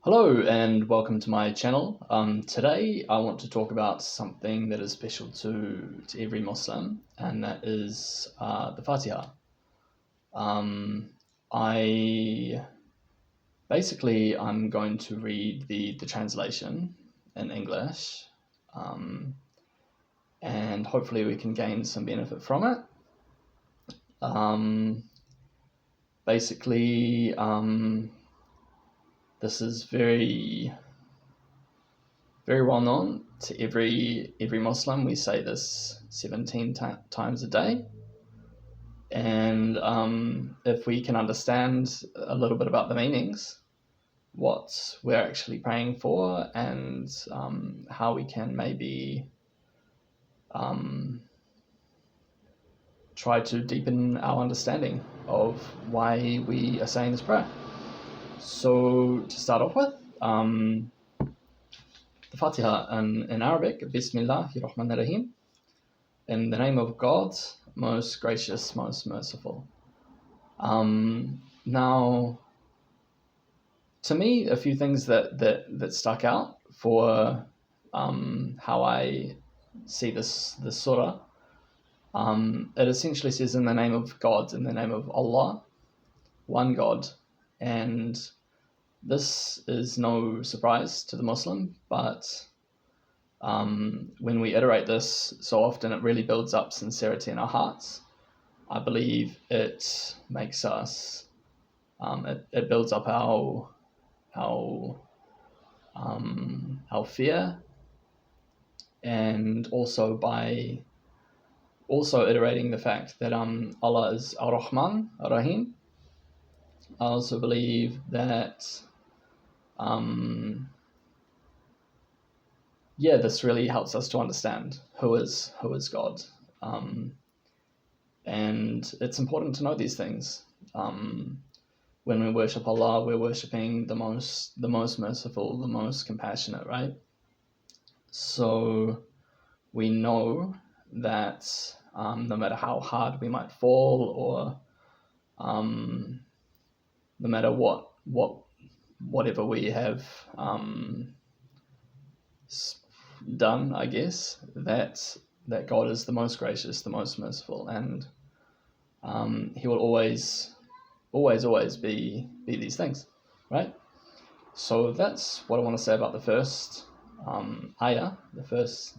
Hello and welcome to my channel. Today I want to talk about something that is special to every Muslim, and that is the Fatiha. Um, I I'm going to read the translation in English, um, and hopefully we can gain some benefit from it. Um, basically, this is very well known to every Muslim. We say this 17 times a day, and if we can understand a little bit about the meanings, what we're actually praying for, and how we can maybe um, try to deepen our understanding of why we are saying this prayer. So to start off with, the Fatiha in Arabic, Bismillahir Rahmanir Rahim. In the name of God, most gracious, most merciful. Now, to me, a few things that stuck out for how I see this surah. It essentially says in the name of God, in the name of Allah, one God, and this is no surprise to the Muslim, but when we iterate this so often, it really builds up sincerity in our hearts. I believe it makes us, it builds up our fear, and also by also iterating the fact that Allah is Ar-Rahman, Ar-Rahim. I also believe that this really helps us to understand who is God. And it's important to know these things. When we worship Allah, we're worshipping the most merciful, the most compassionate, right? So we know that no matter how hard we might fall, or no matter whatever we have done, I guess, that God is the most gracious, the most merciful, and He will always be these things, right? So that's what I want to say about the first ayah, the first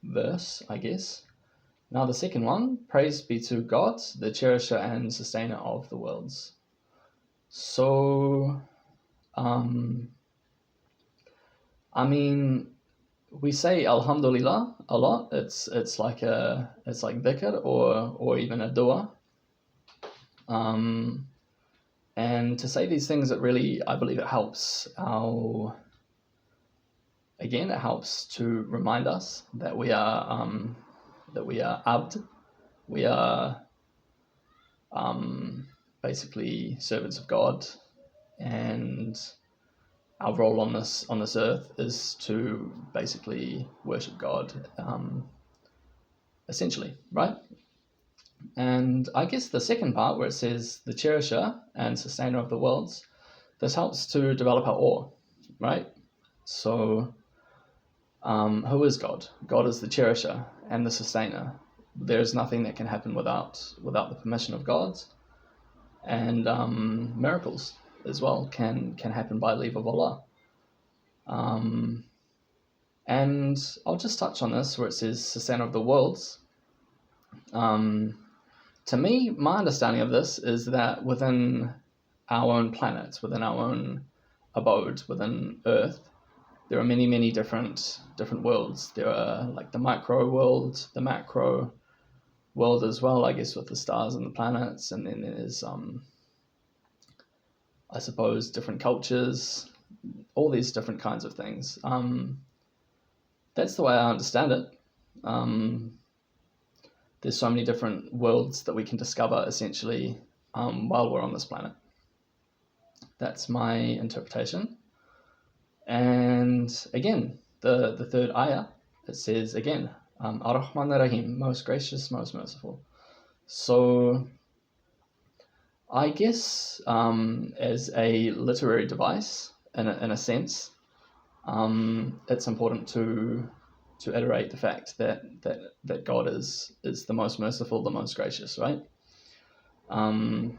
verse, I guess. Now the second one, praise be to God, the cherisher and sustainer of the worlds. So, I mean, we say Alhamdulillah a lot. It's like dhikr, or even a dua. And to say these things, it really, I believe, it helps it helps to remind us that we are abd, we are basically servants of God, and our role on this earth is to basically worship God, essentially, right? And I guess the second part, where it says the cherisher and sustainer of the worlds, this helps to develop our awe, right? So, who is God? God is the cherisher and the sustainer. There is nothing that can happen without the permission of God, and miracles as well can happen by leave of Allah. And I'll just touch on this, where it says sustainer of the worlds. To me, my understanding of this is that within our own planet, within our own abode, within Earth, there are many different worlds. There are like the micro world, the macro world as well, I guess, with the stars and the planets, and then there's I suppose different cultures, all these different kinds of things. That's the way I understand it. There's so many different worlds that we can discover, essentially, while we're on this planet. That's my interpretation. And again, the third ayah, it says again, Ar-Rahman Ar-Rahim, most gracious, most merciful. So I guess as a literary device, in a sense, it's important to iterate the fact that God is the most merciful, the most gracious, right? Um,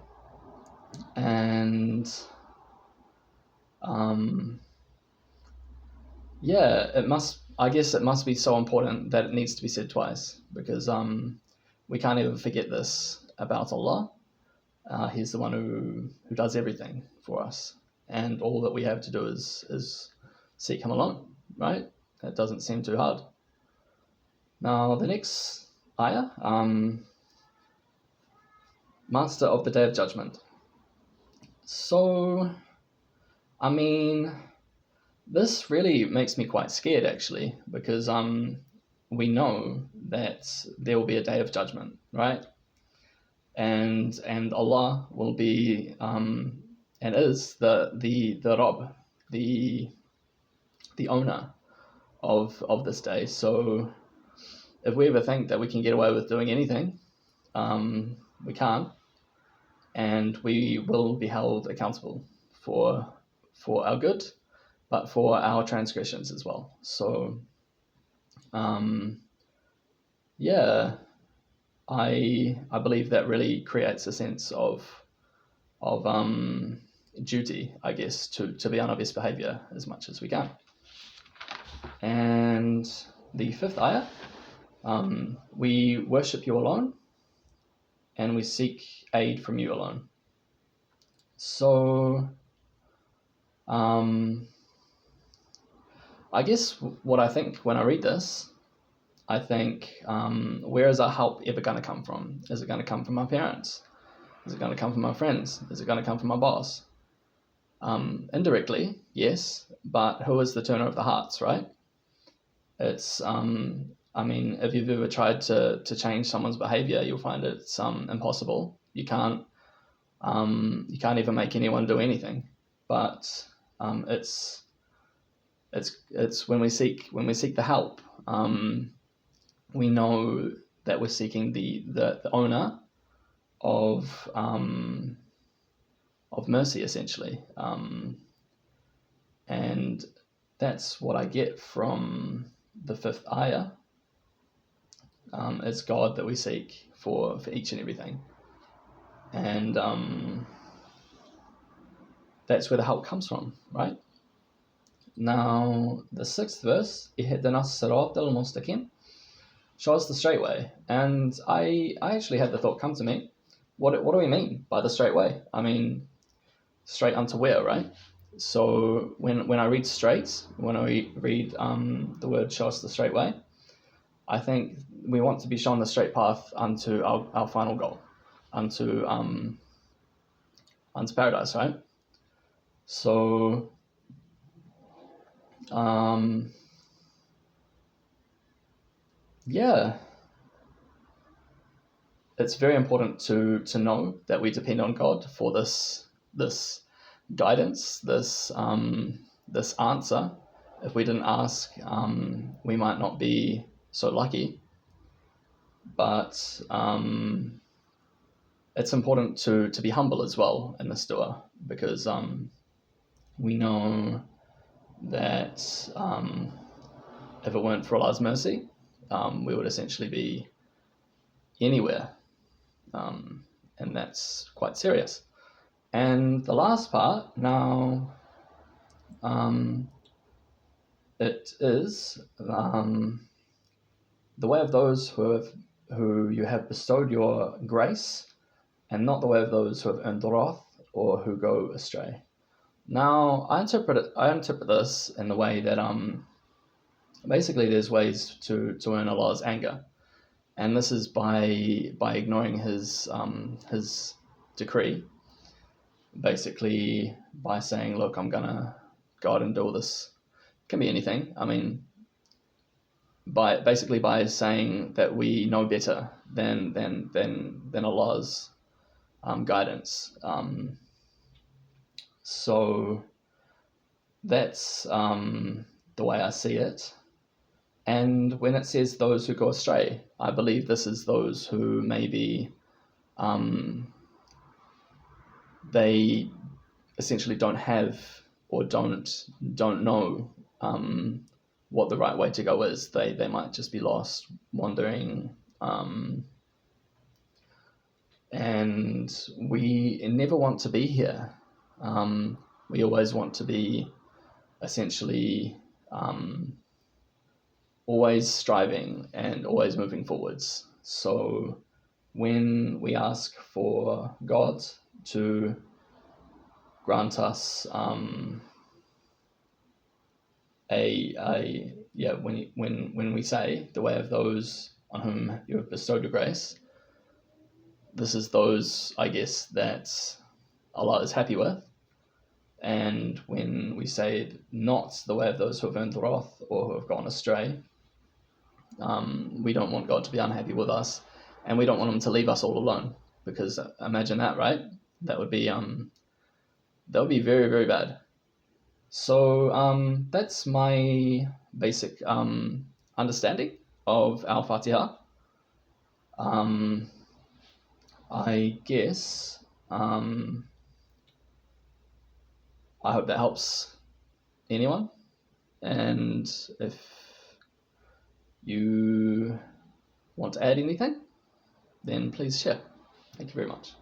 and um, yeah, it must. I guess it must be so important that it needs to be said twice because we can't ever forget this about Allah. He's the one who does everything for us, and all that we have to do is seek Him alone, right? It doesn't seem too hard. Now the next ayah, Master of the Day of Judgment. So, I mean, this really makes me quite scared actually, because we know that there will be a day of judgment, right? And Allah will be and is the Rabb, the the owner of this day. So if we ever think that we can get away with doing anything, we can't, and we will be held accountable for our good, but for our transgressions as well. So um, yeah, I believe that really creates a sense of duty, I guess, to be on our best behavior as much as we can. And the fifth ayah, we worship you alone, and we seek aid from you alone. So, I guess what I think when I read this, I think, where is our help ever going to come from? Is it going to come from my parents? Is it going to come from my friends? Is it going to come from my boss? Indirectly, yes, but who is the turner of the hearts, right? It's, I mean, if you've ever tried to change someone's behavior, you'll find it's impossible. You can't even make anyone do anything. But it's when we seek the help, we know that we're seeking the owner of mercy, essentially, and that's what I get from the fifth ayah. It's God that we seek for each and everything, and that's where the help comes from, right? Now the sixth verse, إِهْدِنَا الصِّرَاطَ الْمُسْتَقِيمَ, show us the straight way. And I actually had the thought come to me, what do we mean by the straight way? I mean, straight unto where, right? So when I read straight, when I read the word show us the straight way, I think we want to be shown the straight path unto our final goal, unto paradise, right? So yeah, it's very important to know that we depend on God for this guidance, this answer. If we didn't ask, we might not be so lucky. But it's important to be humble as well in this dua, because we know that if it weren't for Allah's mercy, we would essentially be anywhere, and that's quite serious. And the last part now, it is the way of those who you have bestowed your grace, and not the way of those who have earned the wrath or who go astray. Now, I interpret this in the way that basically there's ways to earn Allah's anger, and this is by ignoring his decree, basically by saying, look, I'm gonna go out and do all this. It can be anything. I mean, by saying that we know better than Allah's guidance. So that's the way I see it. And when it says those who go astray, I believe this is those who maybe they essentially don't have or don't know what the right way to go is. They might just be lost, wandering, and we never want to be here. We always want to be essentially always striving and always moving forwards. So when we ask for God to grant us when we say the way of those on whom you have bestowed your grace, this is those, I guess, that Allah is happy with. And when we say not the way of those who have earned the wrath or who have gone astray, we don't want God to be unhappy with us, and we don't want him to leave us all alone, because imagine that, right? That would be very, very bad. So that's my basic understanding of Al-Fatiha. I guess I hope that helps anyone, and if you want to add anything, then please share. Thank you very much.